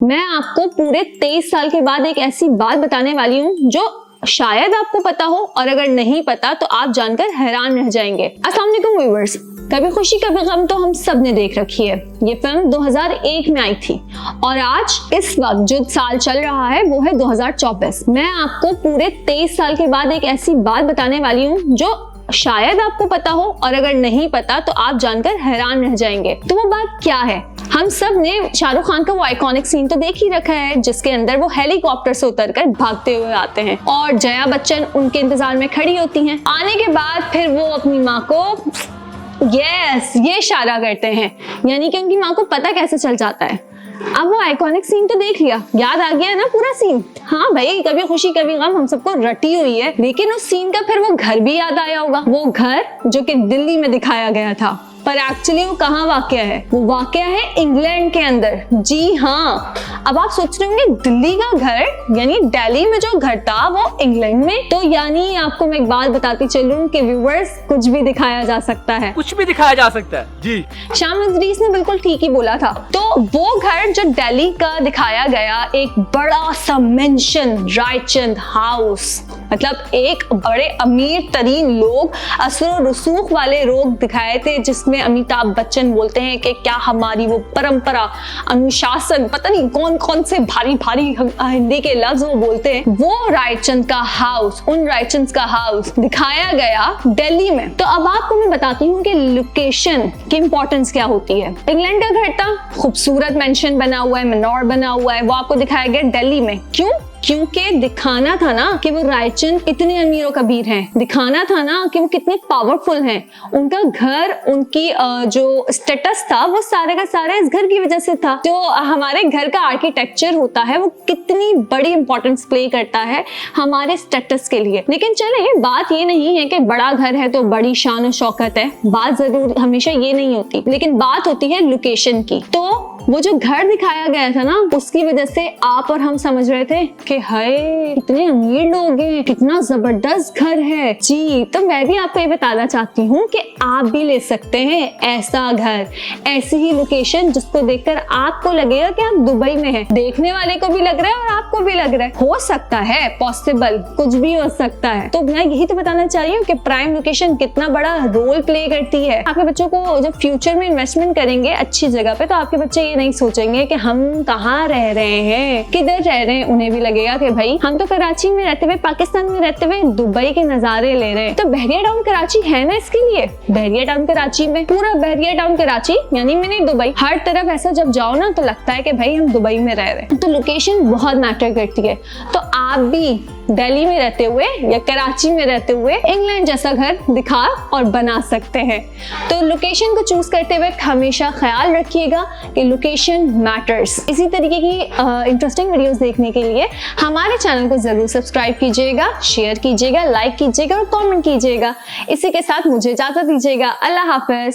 मैं आपको पूरे 23 साल के बाद एक ऐसी बात बताने वाली हूँ जो शायद आपको पता हो, और अगर नहीं पता तो आप जानकर हैरान रह जाएंगे। अस्सलाम वालेकुम व्यूअर्स, कभी खुशी कभी गम तो हम सब ने देख रखी है। ये फिल्म 2001 में आई थी और आज इस वक्त जो साल चल रहा है वो है 2024। मैं आपको पूरे 23 साल के बाद एक ऐसी बात बताने वाली हूँ जो शायद आपको पता हो, और अगर नहीं पता तो आप जानकर हैरान रह जाएंगे। तो वो बात क्या है? हम सब ने शाहरुख खान का वो आइकॉनिक सीन तो देख ही रखा है जिसके अंदर वो हेलीकॉप्टर से उतरकर भागते हुए आते हैं और जया बच्चन उनके इंतजार में खड़ी होती हैं। आने के बाद फिर वो अपनी माँ को ये इशारा करते हैं, यानी कि उनकी माँ को पता कैसे चल जाता है। अब वो आइकॉनिक सीन तो देख लिया, याद आ गया है ना पूरा सीन। हाँ भाई, कभी खुशी कभी गम हम सबको रटी हुई है, लेकिन उस सीन का फिर वो घर भी याद आया होगा। वो घर जो कि दिल्ली में दिखाया गया था, पर एक्चुअली वो कहाँ वाकया है? वो वाकया है इंग्लैंड के अंदर। जी हाँ, अब आप सोच रहे होंगे दिल्ली का घर यानी दिल्ली में जो घर था वो इंग्लैंड में। तो यानी आपको मैं एक बात बताती चलूं कि व्यूअर्स, कुछ भी दिखाया जा सकता है, कुछ भी दिखाया जा सकता है जी। शामिल अदरीस ने बिल्कुल ठीक ही बोला था। तो वो घर जो दिल्ली का दिखाया गया, एक बड़ा सा मेंशन, रायचंद हाउस, मतलब एक बड़े अमीर तरीन लोग, असर रसूख वाले लोग दिखाए थे, जिसमें अमिताभ बच्चन बोलते हैं कि क्या हमारी वो परंपरा, अनुशासन, पता नहीं कौन कौन से भारी भारी हिंदी के लफ्ज वो बोलते हैं। वो रायचंद का हाउस, उन रायचंद का हाउस दिखाया गया दिल्ली में। तो अब आपको मैं बताती हूँ कि लोकेशन की इंपॉर्टेंस क्या होती है। इंग्लैंड का घर था, खूबसूरत मेंशन बना हुआ है, मनोर बना हुआ है, वो आपको दिखाया गया दिल्ली में। क्यों? क्योंकि दिखाना था ना कि वो रायचंद इतने अमीरों कबीर हैं, दिखाना था ना कि वो कितने पावरफुल हैं। उनका घर, उनकी जो स्टेटस था वो सारे का सारा इस घर की वजह से था। जो हमारे घर का आर्किटेक्चर होता है वो कितनी बड़ी इंपॉर्टेंस प्ले करता है हमारे स्टेटस के लिए। लेकिन चले, बात ये नहीं है कि बड़ा घर है तो बड़ी शान और शौकत है, बात जरूर हमेशा ये नहीं होती, लेकिन बात होती है लोकेशन की। तो वो जो घर दिखाया गया था ना, उसकी वजह से आप और हम समझ रहे थे कि हाय कितने अमीर लोग हैं, कितना जबरदस्त घर है। जी, तो मैं भी आपको ये बताना चाहती हूँ कि आप भी ले सकते हैं ऐसा घर, ऐसी ही लोकेशन जिसको देखकर आपको लगेगा कि आप दुबई में हैं। देखने वाले को भी लग रहा है और आपको भी लग रहा है। हो सकता है, पॉसिबल, कुछ भी हो सकता है। तो मैं यही तो बताना चाह रही हूँ कि प्राइम लोकेशन कितना बड़ा रोल प्ले करती है। आपके बच्चों को जब फ्यूचर में इन्वेस्टमेंट करेंगे अच्छी जगह पे, तो आपके बच्चे ये नहीं सोचेंगे कि हम कहाँ रह रहे हैं, किधर रह रहे हैं। उन्हें भी लगेगा कि भाई हम तो कराची में रहते हुए, पाकिस्तान में रहते हुए दुबई के नजारे ले रहे हैं। तो बहरिया टाउन कराची है ना इसके लिए। बहरिया टाउन कराची में, पूरा बहरिया टाउन कराची यानी मिनी दुबई, हर तरफ ऐसा जब जाओ ना तो लगता है कि भाई हम दुबई में रह रहे हैं। तो लोकेशन बहुत मैटर करती है। तो आप भी दिल्ली में रहते हुए या कराची में रहते हुए इंग्लैंड जैसा घर दिखा और बना सकते हैं। तो लोकेशन को चूज करते हुए हमेशा ख्याल रखिएगा कि लोकेशन मैटर्स। इसी तरीके की इंटरेस्टिंग वीडियोस देखने के लिए हमारे चैनल को जरूर सब्सक्राइब कीजिएगा, शेयर कीजिएगा, लाइक कीजिएगा और कमेंट कीजिएगा। इसी के साथ मुझे इजाजत दीजिएगा। अल्लाह हाफिज।